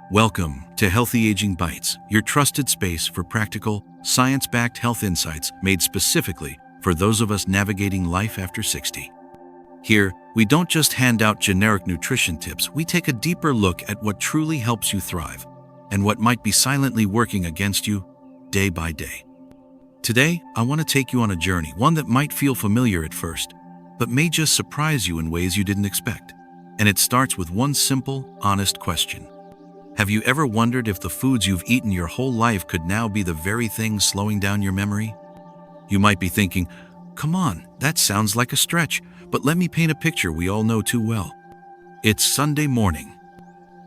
Welcome to Healthy Aging Bites, your trusted space for practical, science-backed health insights made specifically for those of us navigating life after 60. Here, we don't just hand out generic nutrition tips, we take a deeper look at what truly helps you thrive and what might be silently working against you day by day. Today, I want to take you on a journey, one that might feel familiar at first, but may just surprise you in ways you didn't expect. And it starts with one simple, honest question. Have you ever wondered if the foods you've eaten your whole life could now be the very thing slowing down your memory? You might be thinking, come on, that sounds like a stretch, but let me paint a picture we all know too well. It's Sunday morning.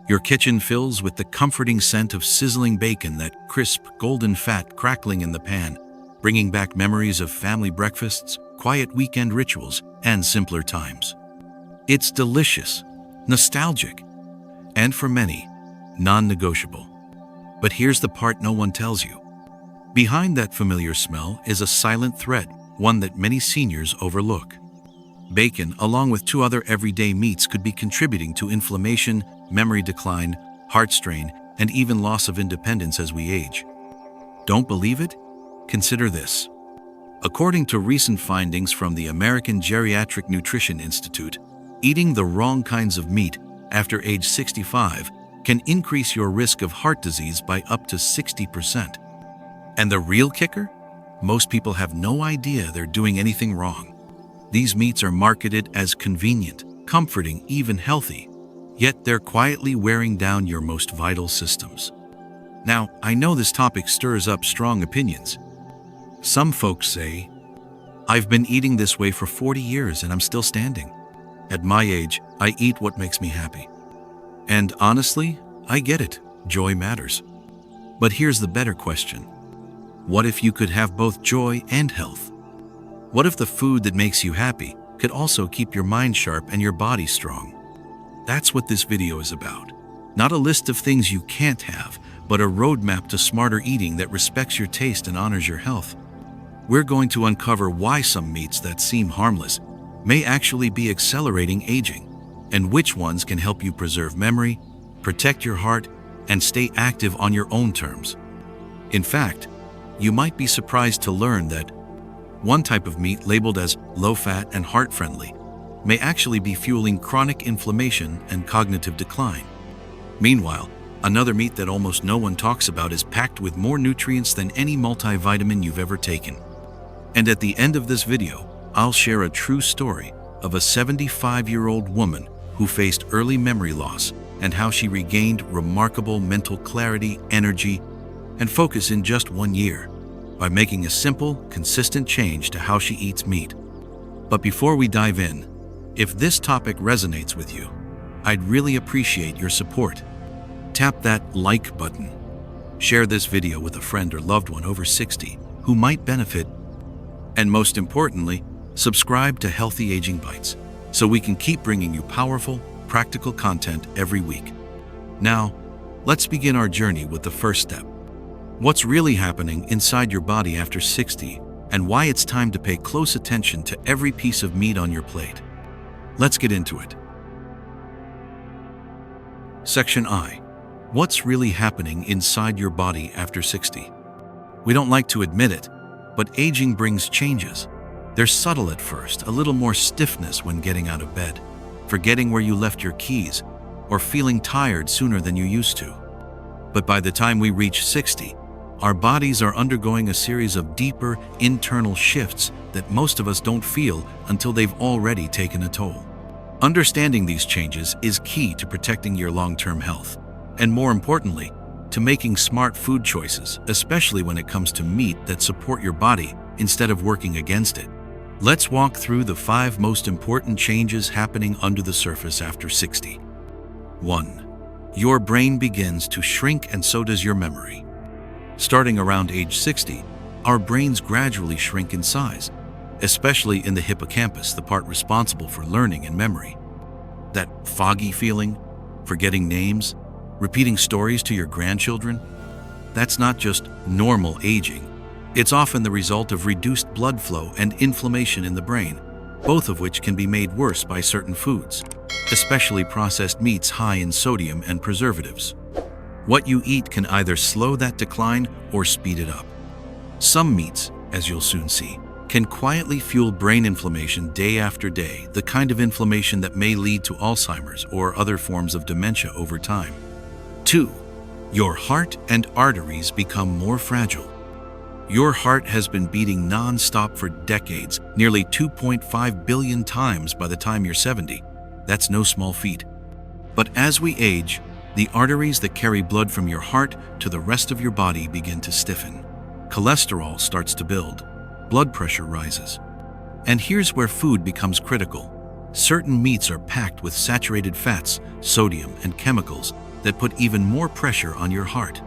Your kitchen fills with the comforting scent of sizzling bacon, that crisp, golden fat crackling in the pan, bringing back memories of family breakfasts, quiet weekend rituals, and simpler times. It's delicious, nostalgic, and for many, non-negotiable. But here's the part no one tells you. Behind that familiar smell is a silent thread, one that many seniors overlook. Bacon, along with two other everyday meats, could be contributing to inflammation, memory decline, heart strain, and even loss of independence as we age. Don't believe it? Consider this. According to recent findings from the American Geriatric Nutrition Institute, eating the wrong kinds of meat after age 65 can increase your risk of heart disease by up to 60%. And the real kicker? Most people have no idea they're doing anything wrong. These meats are marketed as convenient, comforting, even healthy, yet they're quietly wearing down your most vital systems. Now, I know this topic stirs up strong opinions. Some folks say, I've been eating this way for 40 years and I'm still standing. At my age, I eat what makes me happy. And honestly, I get it. Joy matters. But here's the better question. What if you could have both joy and health? What if the food that makes you happy could also keep your mind sharp and your body strong? That's what this video is about. Not a list of things you can't have, but a roadmap to smarter eating that respects your taste and honors your health. We're going to uncover why some meats that seem harmless may actually be accelerating aging, and which ones can help you preserve memory, protect your heart, and stay active on your own terms. In fact, you might be surprised to learn that one type of meat labeled as low-fat and heart-friendly may actually be fueling chronic inflammation and cognitive decline. Meanwhile, another meat that almost no one talks about is packed with more nutrients than any multivitamin you've ever taken. And at the end of this video, I'll share a true story of a 75-year-old woman who faced early memory loss and how she regained remarkable mental clarity, energy, and focus in just 1 year by making a simple, consistent change to how she eats meat. But before we dive in, if this topic resonates with you, I'd really appreciate your support. Tap that like button. Share this video with a friend or loved one over 60 who might benefit. And most importantly, subscribe to Healthy Aging Bites so we can keep bringing you powerful, practical content every week. Now, let's begin our journey with the first step. What's really happening inside your body after 60 and why it's time to pay close attention to every piece of meat on your plate. Let's get into it. Section I. What's really happening inside your body after 60? We don't like to admit it, but aging brings changes. They're subtle at first, a little more stiffness when getting out of bed, forgetting where you left your keys, or feeling tired sooner than you used to. But by the time we reach 60, our bodies are undergoing a series of deeper internal shifts that most of us don't feel until they've already taken a toll. Understanding these changes is key to protecting your long-term health, and more importantly, to making smart food choices, especially when it comes to meat that support your body instead of working against it. Let's walk through the 5 most important changes happening under the surface after 60. 1. Your brain begins to shrink and so does your memory. Starting around age 60, our brains gradually shrink in size, especially in the hippocampus, the part responsible for learning and memory. That foggy feeling, forgetting names, repeating stories to your grandchildren, that's not just normal aging. It's often the result of reduced blood flow and inflammation in the brain, both of which can be made worse by certain foods, especially processed meats high in sodium and preservatives. What you eat can either slow that decline or speed it up. Some meats, as you'll soon see, can quietly fuel brain inflammation day after day, the kind of inflammation that may lead to Alzheimer's or other forms of dementia over time. 2. Your heart and arteries become more fragile. Your heart has been beating non-stop for decades, nearly 2.5 billion times by the time you're 70. That's no small feat. But as we age, the arteries that carry blood from your heart to the rest of your body begin to stiffen. Cholesterol starts to build. Blood pressure rises. And here's where food becomes critical. Certain meats are packed with saturated fats, sodium, and chemicals that put even more pressure on your heart.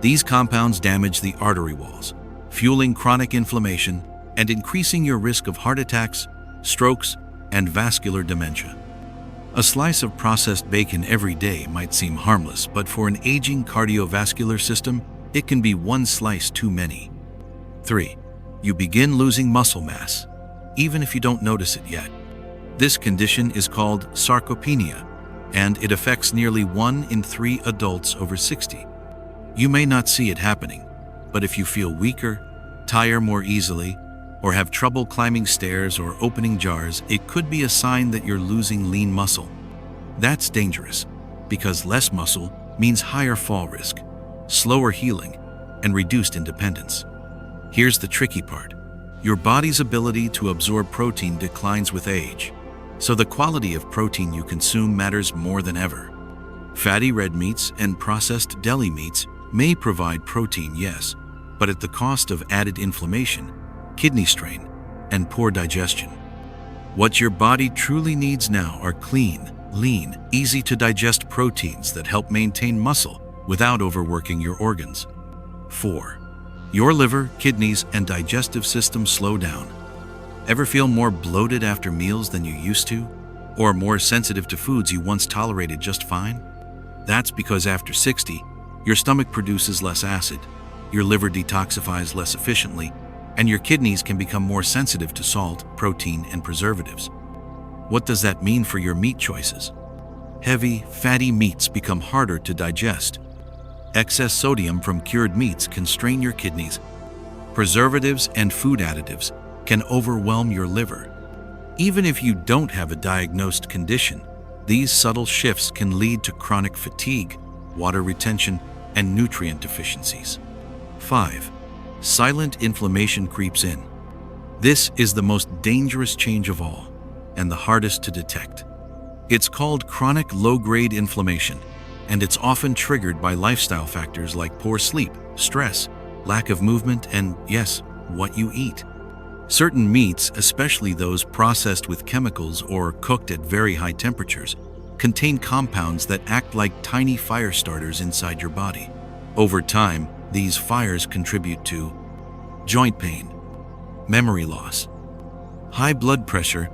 These compounds damage the artery walls, fueling chronic inflammation and increasing your risk of heart attacks, strokes, and vascular dementia. A slice of processed bacon every day might seem harmless, but for an aging cardiovascular system, it can be one slice too many. 3. You begin losing muscle mass, even if you don't notice it yet. This condition is called sarcopenia, and it affects nearly 1 in 3 adults over 60. You may not see it happening, but if you feel weaker, tire more easily, or have trouble climbing stairs or opening jars, it could be a sign that you're losing lean muscle. That's dangerous, because less muscle means higher fall risk, slower healing, and reduced independence. Here's the tricky part. Your body's ability to absorb protein declines with age, so the quality of protein you consume matters more than ever. Fatty red meats and processed deli meats may provide protein, yes, but at the cost of added inflammation, kidney strain, and poor digestion. What your body truly needs now are clean, lean, easy-to-digest proteins that help maintain muscle without overworking your organs. 4. Your liver, kidneys, and digestive system slow down. Ever feel more bloated after meals than you used to? Or more sensitive to foods you once tolerated just fine? That's because after 60, your stomach produces less acid, your liver detoxifies less efficiently, and your kidneys can become more sensitive to salt, protein, and preservatives. What does that mean for your meat choices? Heavy, fatty meats become harder to digest. Excess sodium from cured meats can strain your kidneys. Preservatives and food additives can overwhelm your liver. Even if you don't have a diagnosed condition, these subtle shifts can lead to chronic fatigue, water retention, and nutrient deficiencies. 5. Silent inflammation creeps in. This is the most dangerous change of all, and the hardest to detect. It's called chronic low-grade inflammation, and it's often triggered by lifestyle factors like poor sleep, stress, lack of movement, and, yes, what you eat. Certain meats, especially those processed with chemicals or cooked at very high temperatures, contain compounds that act like tiny fire starters inside your body. Over time, these fires contribute to joint pain, memory loss, high blood pressure,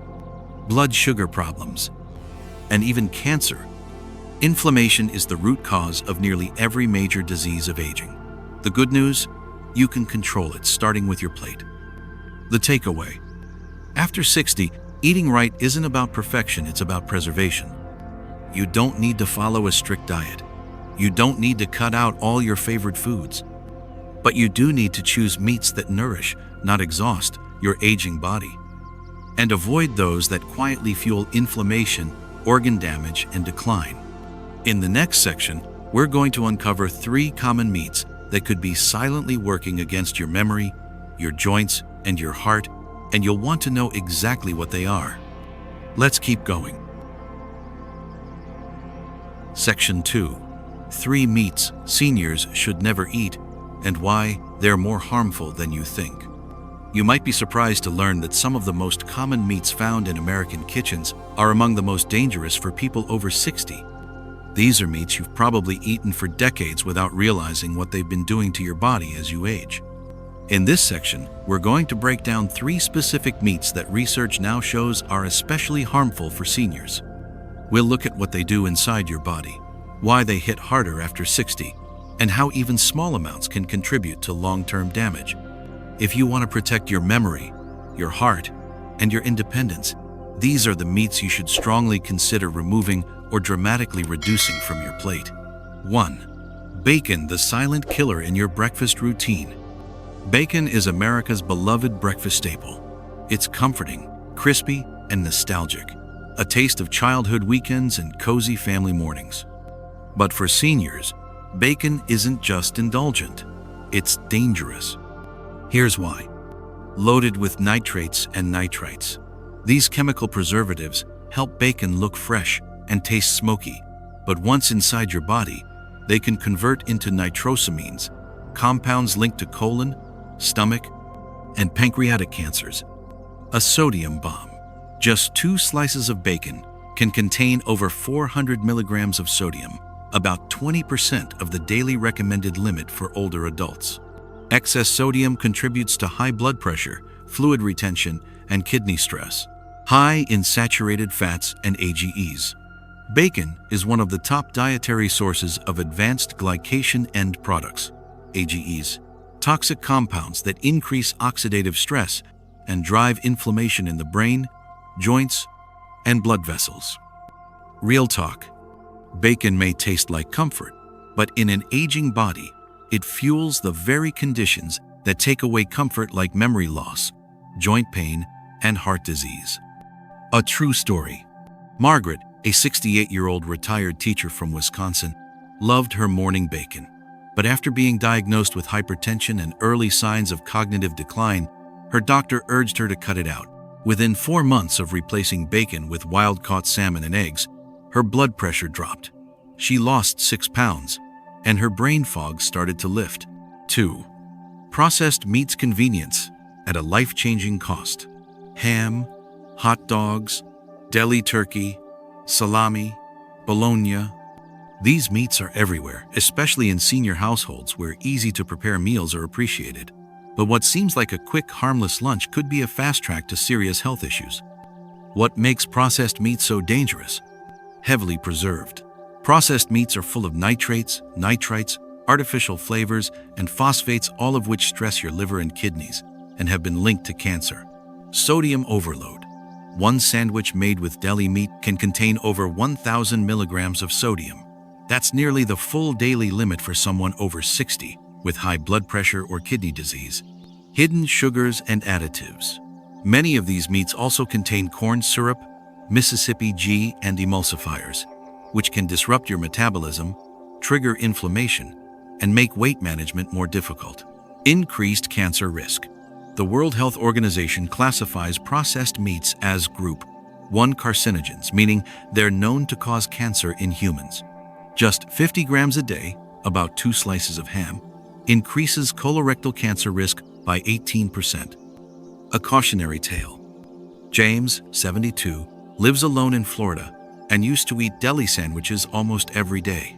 blood sugar problems, and even cancer. Inflammation is the root cause of nearly every major disease of aging. The good news? You can control it, starting with your plate. The takeaway: after 60, eating right isn't about perfection, it's about preservation. You don't need to follow a strict diet. You don't need to cut out all your favorite foods. But you do need to choose meats that nourish, not exhaust, your aging body. And avoid those that quietly fuel inflammation, organ damage, and decline. In the next section, we're going to uncover 3 common meats that could be silently working against your memory, your joints, and your heart, and you'll want to know exactly what they are. Let's keep going. Section 2. 3 meats seniors should never eat, and why they're more harmful than you think. You might be surprised to learn that some of the most common meats found in American kitchens are among the most dangerous for people over 60. These are meats you've probably eaten for decades without realizing what they've been doing to your body as you age. In this section, we're going to break down 3 specific meats that research now shows are especially harmful for seniors. We'll look at what they do inside your body, why they hit harder after 60, and how even small amounts can contribute to long-term damage. If you want to protect your memory, your heart, and your independence, these are the meats you should strongly consider removing or dramatically reducing from your plate. 1. Bacon, the silent killer in your breakfast routine. Bacon is America's beloved breakfast staple. It's comforting, crispy, and nostalgic, a taste of childhood weekends and cozy family mornings. But for seniors, bacon isn't just indulgent, it's dangerous. Here's why. Loaded with nitrates and nitrites. These chemical preservatives help bacon look fresh and taste smoky, but once inside your body, they can convert into nitrosamines, compounds linked to colon, stomach, and pancreatic cancers. A sodium bomb. Just 2 slices of bacon can contain over 400 milligrams of sodium, about 20% of the daily recommended limit for older adults. Excess sodium contributes to high blood pressure, fluid retention, and kidney stress. High in saturated fats and AGEs. Bacon is one of the top dietary sources of advanced glycation end products, AGEs, toxic compounds that increase oxidative stress and drive inflammation in the brain, joints, and blood vessels. Real talk. Bacon may taste like comfort, but in an aging body, it fuels the very conditions that take away comfort, like memory loss, joint pain, and heart disease. A true story. Margaret, a 68-year-old retired teacher from Wisconsin, loved her morning bacon. But after being diagnosed with hypertension and early signs of cognitive decline, her doctor urged her to cut it out. Within 4 months of replacing bacon with wild-caught salmon and eggs, her blood pressure dropped. She lost 6 pounds, and her brain fog started to lift. 2. Processed meats convenience at a life-changing cost. Ham, hot dogs, deli turkey, salami, bologna. These meats are everywhere, especially in senior households where easy-to-prepare meals are appreciated. But what seems like a quick, harmless lunch could be a fast track to serious health issues. What makes processed meat so dangerous? Heavily preserved. Processed meats are full of nitrates, nitrites, artificial flavors, and phosphates, all of which stress your liver and kidneys and have been linked to cancer. Sodium overload. One sandwich made with deli meat can contain over 1,000 milligrams of sodium. That's nearly the full daily limit for someone over 60 with high blood pressure or kidney disease. Hidden sugars and additives. Many of these meats also contain corn syrup, Mississippi G, and emulsifiers, which can disrupt your metabolism, trigger inflammation, and make weight management more difficult. Increased cancer risk. The World Health Organization classifies processed meats as Group 1 carcinogens, meaning they're known to cause cancer in humans. Just 50 grams a day, about 2 slices of ham, increases colorectal cancer risk by 18%. A cautionary tale. James, 72, lives alone in Florida and used to eat deli sandwiches almost every day.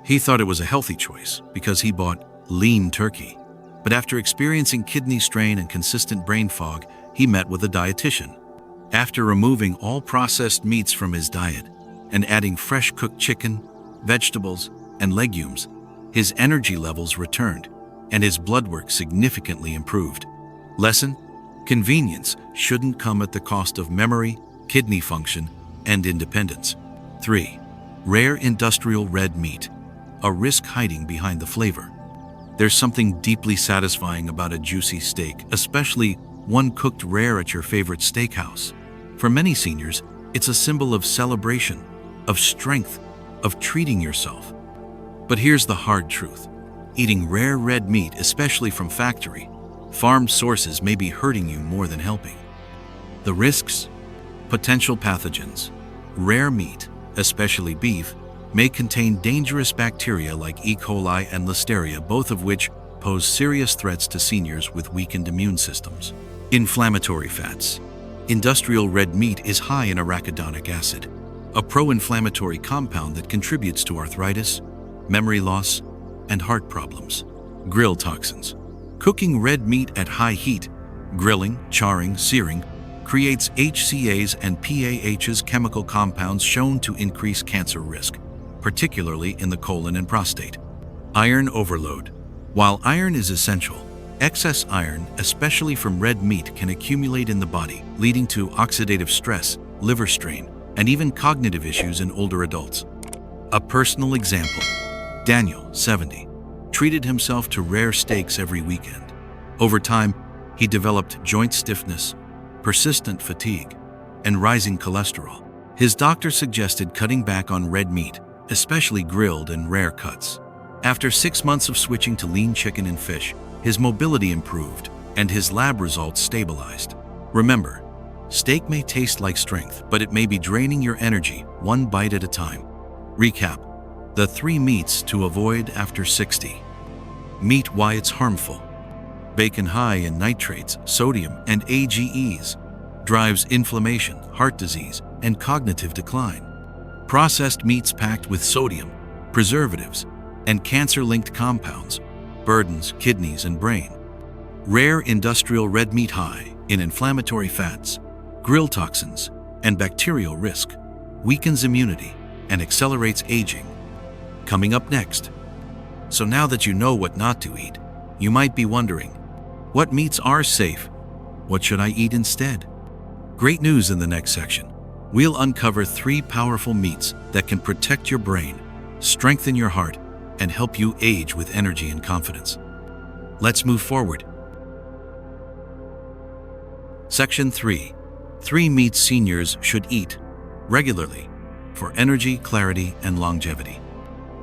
He thought it was a healthy choice because he bought lean turkey. But after experiencing kidney strain and consistent brain fog, he met with a dietitian. After removing all processed meats from his diet and adding fresh cooked chicken, vegetables, and legumes, his energy levels returned and his blood work significantly improved. Lesson: convenience shouldn't come at the cost of memory, kidney function, and independence. 3. Rare industrial red meat. A risk hiding behind the flavor. There's something deeply satisfying about a juicy steak, especially one cooked rare at your favorite steakhouse. For many seniors, it's a symbol of celebration, of strength, of treating yourself. But here's the hard truth. Eating rare red meat, especially from factory, farmed sources, may be hurting you more than helping. The risks: potential pathogens. Rare meat, especially beef, may contain dangerous bacteria like E. coli and Listeria, both of which pose serious threats to seniors with weakened immune systems. Inflammatory fats. Industrial red meat is high in arachidonic acid, a pro-inflammatory compound that contributes to arthritis, memory loss, and heart problems. Grill toxins. Cooking red meat at high heat, grilling, charring, searing, creates HCAs and PAHs, chemical compounds shown to increase cancer risk, particularly in the colon and prostate. Iron overload. While iron is essential, excess iron, especially from red meat, can accumulate in the body, leading to oxidative stress, liver strain, and even cognitive issues in older adults. A personal example. Daniel, 70, treated himself to rare steaks every weekend. Over time, he developed joint stiffness, persistent fatigue, and rising cholesterol. His doctor suggested cutting back on red meat, especially grilled and rare cuts. After 6 months of switching to lean chicken and fish, his mobility improved and his lab results stabilized. Remember, steak may taste like strength, but it may be draining your energy one bite at a time. Recap: the 3 meats to avoid after 60. Meat, why it's harmful. Bacon, high in nitrates, sodium, and AGEs, drives inflammation, heart disease, and cognitive decline. Processed meats packed with sodium, preservatives, and cancer-linked compounds burdens kidneys and brain. Rare industrial red meat, high in inflammatory fats, grill toxins, and bacterial risk, weakens immunity and accelerates aging. Coming up next. So now that you know what not to eat, you might be wondering, what meats are safe? What should I eat instead? Great news in the next section. We'll uncover 3 powerful meats that can protect your brain, strengthen your heart, and help you age with energy and confidence. Let's move forward. Section 3. 3 meats seniors should eat regularly for energy, clarity, and longevity.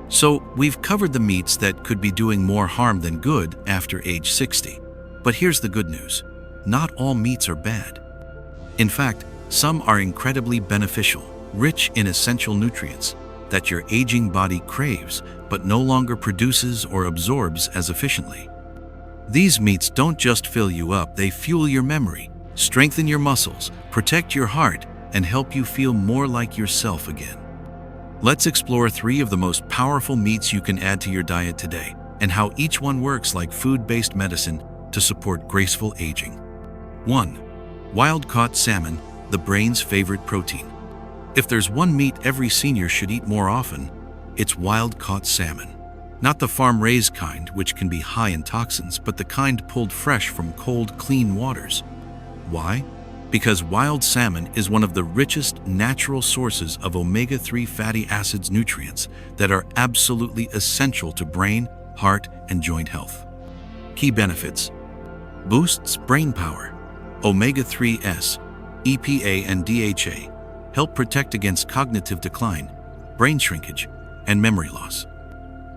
So, we've covered the meats that could be doing more harm than good after age 60. But here's the good news. Not all meats are bad. In fact, some are incredibly beneficial, rich in essential nutrients that your aging body craves but no longer produces or absorbs as efficiently. These meats don't just fill you up, they fuel your memory, strengthen your muscles, protect your heart, and help you feel more like yourself again. Let's explore 3 of the most powerful meats you can add to your diet today, and how each one works like food-based medicine to support graceful aging. 1. Wild-caught salmon, the brain's favorite protein. If there's one meat every senior should eat more often, it's wild-caught salmon. Not the farm-raised kind, which can be high in toxins, but the kind pulled fresh from cold, clean waters. Why? Because wild salmon is one of the richest natural sources of omega-3 fatty acids nutrients that are absolutely essential to brain, heart, and joint health. Key benefits: boosts brain power. Omega-3s, EPA, and DHA help protect against cognitive decline, brain shrinkage, and memory loss.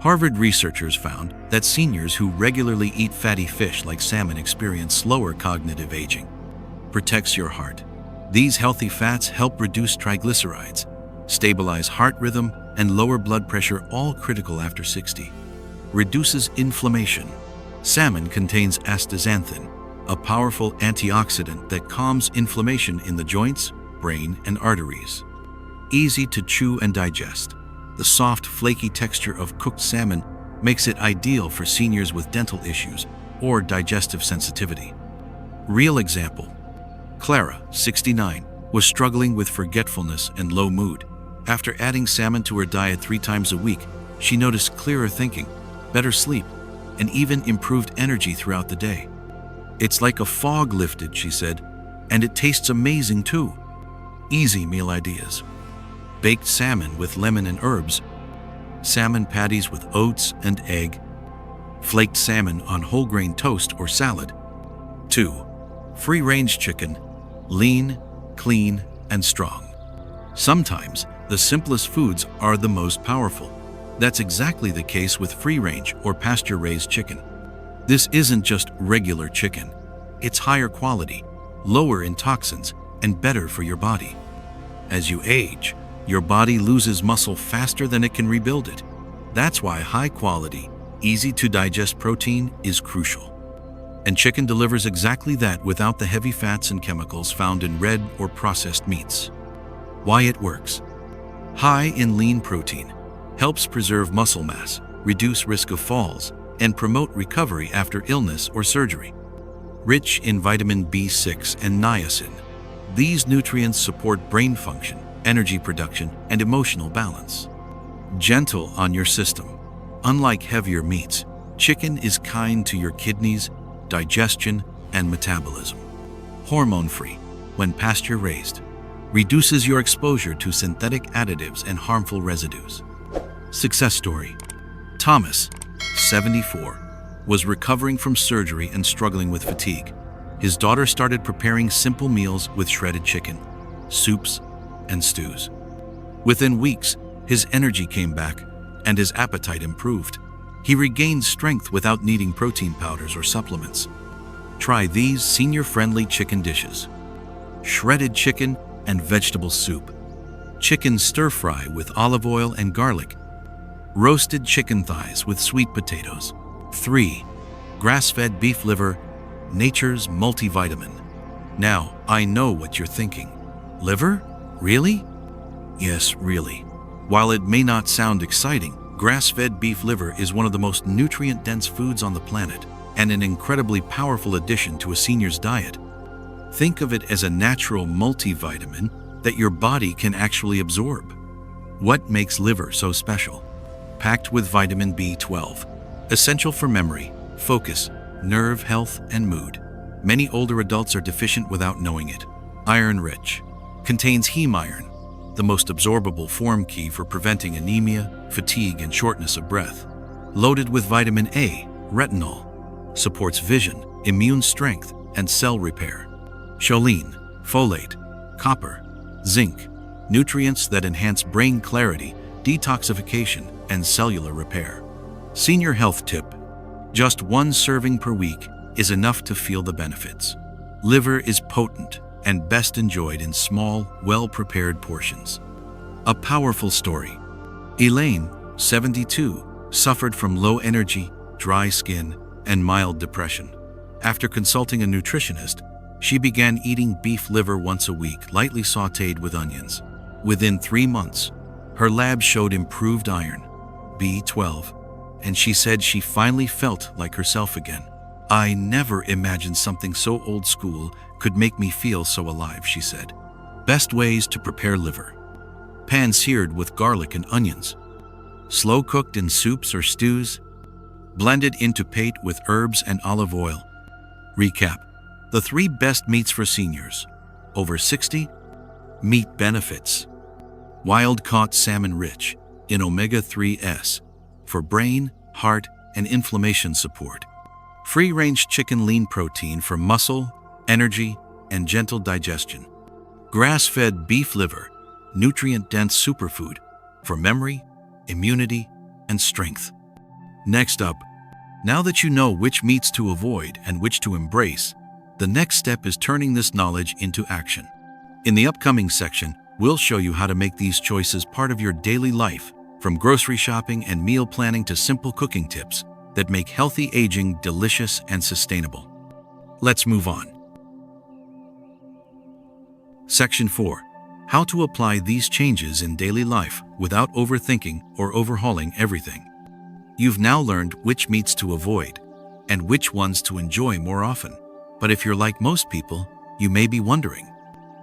Harvard researchers found that seniors who regularly eat fatty fish like salmon experience slower cognitive aging. Protects your heart. These healthy fats help reduce triglycerides, stabilize heart rhythm, and lower blood pressure, all critical after 60. Reduces inflammation. Salmon contains astaxanthin, a powerful antioxidant that calms inflammation in the joints, brain, and arteries. Easy to chew and digest. The soft, flaky texture of cooked salmon makes it ideal for seniors with dental issues or digestive sensitivity. Real example: Clara, 69, was struggling with forgetfulness and low mood. After adding salmon to her diet 3 times a week, she noticed clearer thinking, better sleep, and even improved energy throughout the day. "It's like a fog lifted," she said, "and it tastes amazing too." Easy meal ideas: baked salmon with lemon and herbs, salmon patties with oats and egg, flaked salmon on whole grain toast or salad. 2. Free-range chicken, lean, clean, and strong. Sometimes the simplest foods are the most powerful. That's exactly the case with free-range or pasture-raised chicken. This isn't just regular chicken. It's higher quality, lower in toxins, and better for your body. As you age, your body loses muscle faster than it can rebuild it. That's why high-quality, easy-to-digest protein is crucial. And chicken delivers exactly that without the heavy fats and chemicals found in red or processed meats. Why it works: high in lean protein, helps preserve muscle mass, reduce risk of falls, and promote recovery after illness or surgery. Rich in vitamin B6 and niacin. These nutrients support brain function, energy production, and emotional balance. Gentle on your system. Unlike heavier meats, chicken is kind to your kidneys, digestion, and metabolism. Hormone-free, when pasture-raised, reduces your exposure to synthetic additives and harmful residues. Success story: Thomas, 74, was recovering from surgery and struggling with fatigue. His daughter started preparing simple meals with shredded chicken, soups, and stews. Within weeks, his energy came back and his appetite improved. He regained strength without needing protein powders or supplements. Try these senior-friendly chicken dishes: shredded chicken and vegetable soup, chicken stir-fry with olive oil and garlic, roasted chicken thighs with sweet potatoes. 3. Grass-fed beef liver, nature's multivitamin. Now, I know what you're thinking. Liver? Really? Yes, really. While it may not sound exciting, grass-fed beef liver is one of the most nutrient-dense foods on the planet and an incredibly powerful addition to a senior's diet. Think of it as a natural multivitamin that your body can actually absorb. What makes liver so special? Packed with vitamin B12, essential for memory, focus, nerve health, and mood. Many older adults are deficient without knowing it. Iron-rich. Contains heme iron, the most absorbable form key for preventing anemia, fatigue, and shortness of breath. Loaded with vitamin A, retinol. Supports vision, immune strength, and cell repair. Choline, folate, copper, zinc. Nutrients that enhance brain clarity, detoxification, and cellular repair. Senior health tip: just 1 serving per week is enough to feel the benefits. Liver is potent and best enjoyed in small, well-prepared portions. A powerful story. Elaine, 72, suffered from low energy, dry skin, and mild depression. After consulting a nutritionist, she began eating beef liver once a week, lightly sautéed with onions. Within 3 months, her lab showed improved iron, B12, and she said she finally felt like herself again. I never imagined something so old school could make me feel so alive, she said. Best ways to prepare liver: pan-seared with garlic and onions, slow-cooked in soups or stews, blended into pate with herbs and olive oil. Recap: the 3 best meats for seniors over 60. Meat benefits: wild-caught salmon rich in omega-3s for brain, heart, and inflammation support. Free-range chicken lean protein for muscle, energy, and gentle digestion. Grass-fed beef liver, nutrient-dense superfood for memory, immunity, and strength. Next up, now that you know which meats to avoid and which to embrace, the next step is turning this knowledge into action. In the upcoming section, we'll show you how to make these choices part of your daily life, from grocery shopping and meal planning to simple cooking tips that make healthy aging delicious and sustainable. Let's move on. Section 4. How to apply these changes in daily life without overthinking or overhauling everything. You've now learned which meats to avoid and which ones to enjoy more often. But if you're like most people, you may be wondering,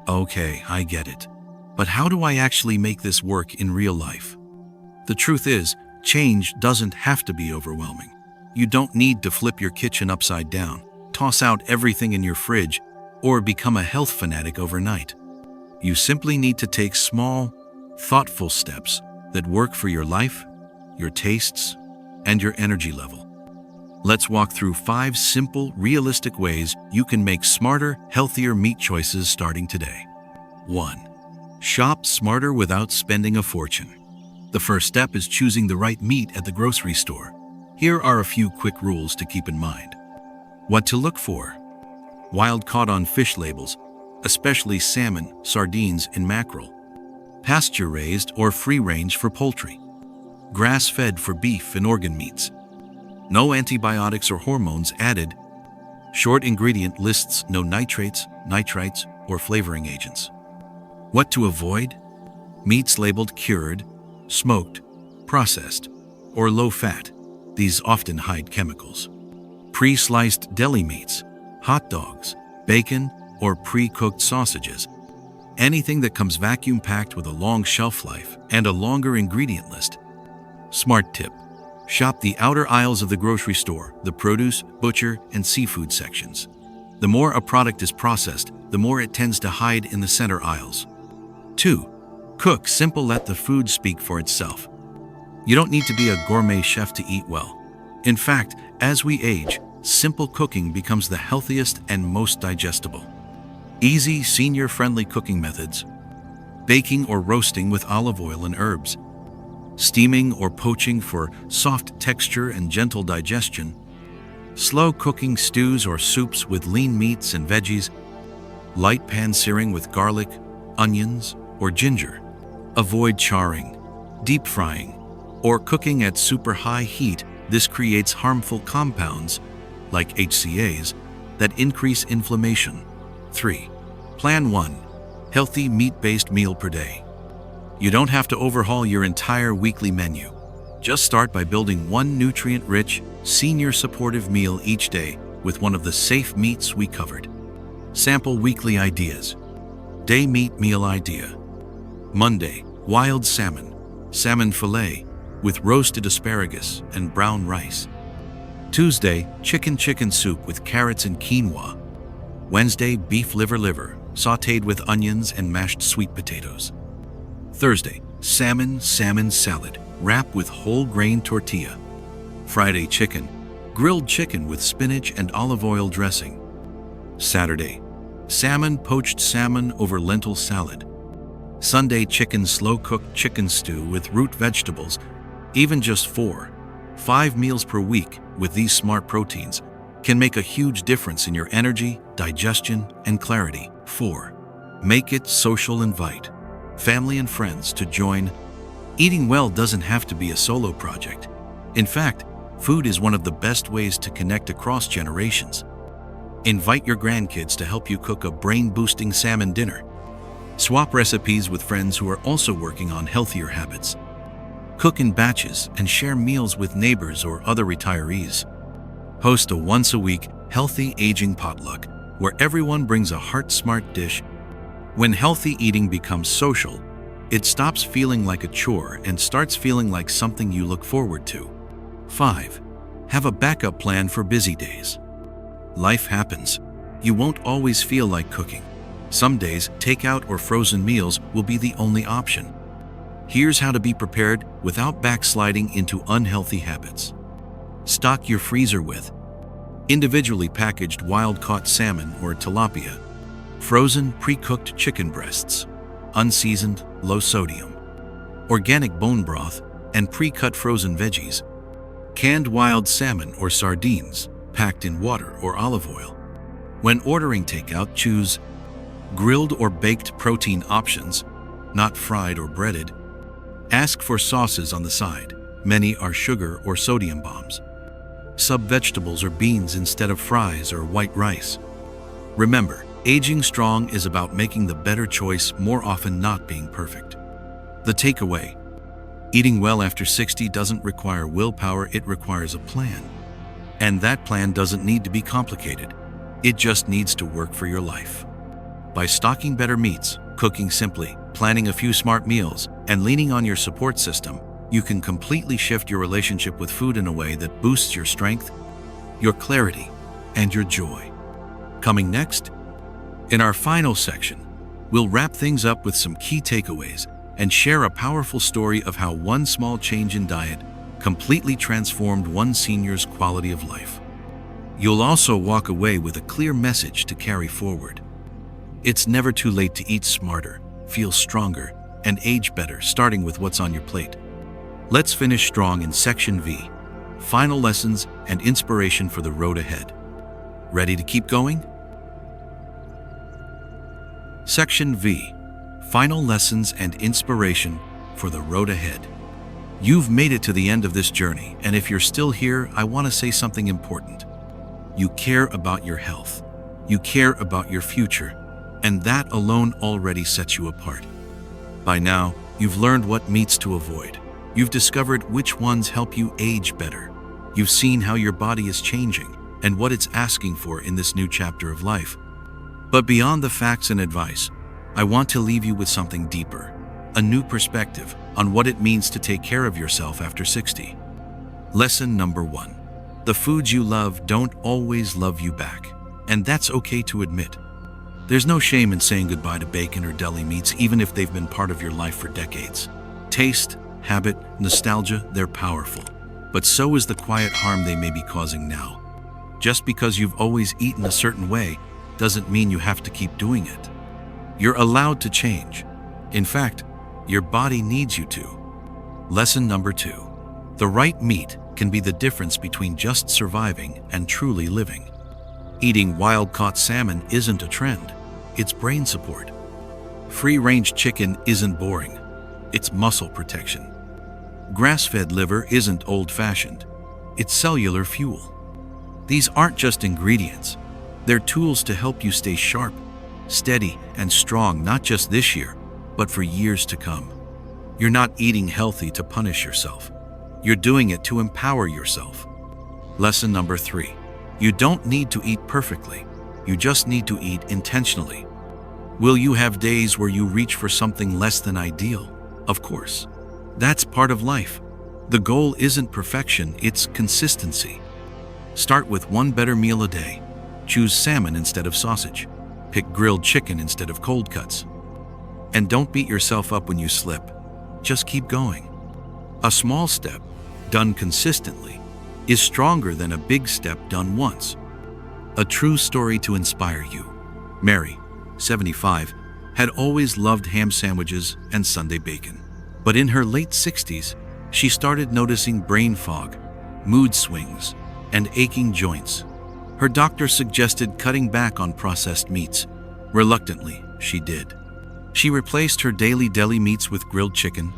okay, I get it, but how do I actually make this work in real life? The truth is, change doesn't have to be overwhelming. You don't need to flip your kitchen upside down, toss out everything in your fridge, or become a health fanatic overnight. You simply need to take small, thoughtful steps that work for your life, your tastes, and your energy level. Let's walk through 5 simple, realistic ways you can make smarter, healthier meat choices starting today. 1. Shop smarter without spending a fortune. The first step is choosing the right meat at the grocery store. Here are a few quick rules to keep in mind. What to look for: wild-caught on fish labels, especially salmon, sardines, and mackerel. Pasture-raised or free-range for poultry. Grass-fed for beef and organ meats. No antibiotics or hormones added. Short ingredient lists: no nitrates, nitrites, or flavoring agents. What to avoid: meats labeled cured, smoked, processed, or low-fat. These often hide chemicals. Pre-sliced deli meats, hot dogs, bacon, or pre-cooked sausages. Anything that comes vacuum-packed with a long shelf life and a longer ingredient list. Smart tip: shop the outer aisles of the grocery store, the produce, butcher, and seafood sections. The more a product is processed, the more it tends to hide in the center aisles. 2. Cook simple. Let the food speak for itself. You don't need to be a gourmet chef to eat well. In fact, as we age, simple cooking becomes the healthiest and most digestible. Easy, senior-friendly cooking methods: baking or roasting with olive oil and herbs, steaming or poaching for soft texture and gentle digestion, slow cooking stews or soups with lean meats and veggies, light pan searing with garlic, onions, or ginger. Avoid charring, deep frying, or cooking at super high heat. This creates harmful compounds, like HCAs, that increase inflammation. 3. Plan 1. Healthy meat-based meal per day. You don't have to overhaul your entire weekly menu. Just start by building one nutrient-rich, senior-supportive meal each day with one of the safe meats we covered. Sample weekly ideas. Day meat meal idea. Monday, wild salmon, salmon fillet with roasted asparagus and brown rice. Tuesday, chicken soup with carrots and quinoa. Wednesday, beef liver, sautéed with onions and mashed sweet potatoes. Thursday, salmon salad, wrapped with whole grain tortilla. Friday, grilled chicken with spinach and olive oil dressing. Saturday, poached salmon over lentil salad. Sunday, slow-cooked chicken stew with root vegetables. Even just 4-5 meals per week with these smart proteins can make a huge difference in your energy, digestion, and clarity. 4. Make it social. Invite family and friends to join. Eating well doesn't have to be a solo project. In fact, food is one of the best ways to connect across generations. Invite your grandkids to help you cook a brain-boosting salmon dinner. Swap recipes with friends who are also working on healthier habits. Cook in batches and share meals with neighbors or other retirees. Host a once-a-week healthy aging potluck where everyone brings a heart-smart dish. When healthy eating becomes social, it stops feeling like a chore and starts feeling like something you look forward to. 5. Have a backup plan for busy days. Life happens. You won't always feel like cooking. Some days, takeout or frozen meals will be the only option. Here's how to be prepared without backsliding into unhealthy habits. Stock your freezer with individually packaged wild-caught salmon or tilapia, frozen pre-cooked chicken breasts, unseasoned, low-sodium, organic bone broth, and pre-cut frozen veggies, canned wild salmon or sardines, packed in water or olive oil. When ordering takeout, choose grilled or baked protein options, not fried or breaded. Ask for sauces on the side. Many are sugar or sodium bombs. Sub vegetables or beans instead of fries or white rice. Remember, aging strong is about making the better choice more often, not being perfect. The takeaway: eating well after 60 doesn't require willpower, it requires a plan. And that plan doesn't need to be complicated. It just needs to work for your life. By stocking better meats, cooking simply, planning a few smart meals, and leaning on your support system, you can completely shift your relationship with food in a way that boosts your strength, your clarity, and your joy. Coming next, in our final section, we'll wrap things up with some key takeaways and share a powerful story of how one small change in diet completely transformed one senior's quality of life. You'll also walk away with a clear message to carry forward. It's never too late to eat smarter, feel stronger, and age better, starting with what's on your plate. Let's finish strong in Section V, final lessons and inspiration for the road ahead. Ready to keep going? Section V, final lessons and inspiration for the road ahead. You've made it to the end of this journey, and if you're still here, I want to say something important. You care about your health. You care about your future, and that alone already sets you apart. By now, you've learned what meats to avoid. You've discovered which ones help you age better. You've seen how your body is changing and what it's asking for in this new chapter of life. But beyond the facts and advice, I want to leave you with something deeper, a new perspective on what it means to take care of yourself after 60. Lesson number 1. The foods you love don't always love you back, and that's okay to admit. There's no shame in saying goodbye to bacon or deli meats, even if they've been part of your life for decades. Taste, habit, nostalgia, they're powerful. But so is the quiet harm they may be causing now. Just because you've always eaten a certain way doesn't mean you have to keep doing it. You're allowed to change. In fact, your body needs you to. Lesson number 2. The right meat can be the difference between just surviving and truly living. Eating wild-caught salmon isn't a trend, it's brain support. Free-range chicken isn't boring, it's muscle protection. Grass-fed liver isn't old-fashioned, it's cellular fuel. These aren't just ingredients, they're tools to help you stay sharp, steady, and strong not just this year, but for years to come. You're not eating healthy to punish yourself. You're doing it to empower yourself. Lesson number 3. You don't need to eat perfectly. You just need to eat intentionally. Will you have days where you reach for something less than ideal? Of course. That's part of life. The goal isn't perfection, it's consistency. Start with one better meal a day. Choose salmon instead of sausage. Pick grilled chicken instead of cold cuts. And don't beat yourself up when you slip. Just keep going. A small step, done consistently, is stronger than a big step done once. A true story to inspire you. Mary, 75, had always loved ham sandwiches and Sunday bacon. But in her late 60s, she started noticing brain fog, mood swings, and aching joints. Her doctor suggested cutting back on processed meats. Reluctantly, she did. She replaced her daily deli meats with grilled chicken,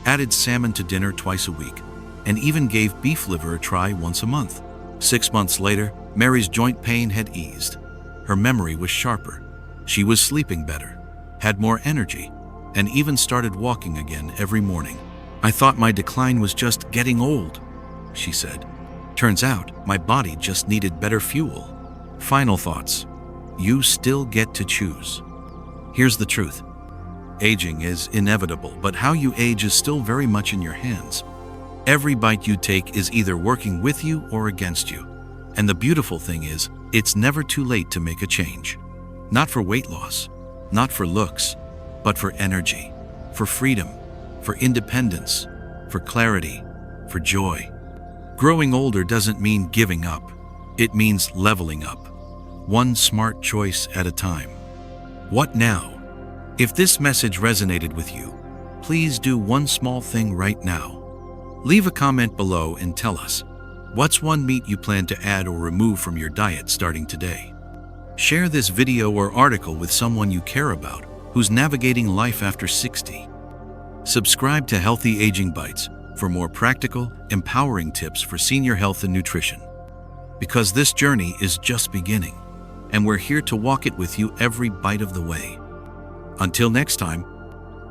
added salmon to dinner twice a week, and even gave beef liver a try once a month. 6 months later, Mary's joint pain had eased. Her memory was sharper. She was sleeping better, had more energy, and even started walking again every morning. "I thought my decline was just getting old," she said. "Turns out, my body just needed better fuel." Final thoughts. You still get to choose. Here's the truth. Aging is inevitable, but how you age is still very much in your hands. Every bite you take is either working with you or against you. And the beautiful thing is, it's never too late to make a change. Not for weight loss, not for looks, but for energy, for freedom, for independence, for clarity, for joy. Growing older doesn't mean giving up. It means leveling up, one smart choice at a time. What now? If this message resonated with you, please do one small thing right now. Leave a comment below and tell us, what's one meat you plan to add or remove from your diet starting today? Share this video or article with someone you care about who's navigating life after 60. Subscribe to Healthy Aging Bites for more practical, empowering tips for senior health and nutrition. Because this journey is just beginning, and we're here to walk it with you every bite of the way. Until next time,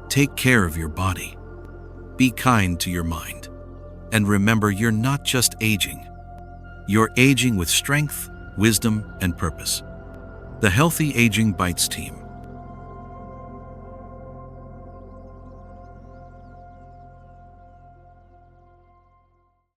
take care of your body. Be kind to your mind. And remember, you're not just aging. You're aging with strength, wisdom, and purpose. The Healthy Aging Bites team.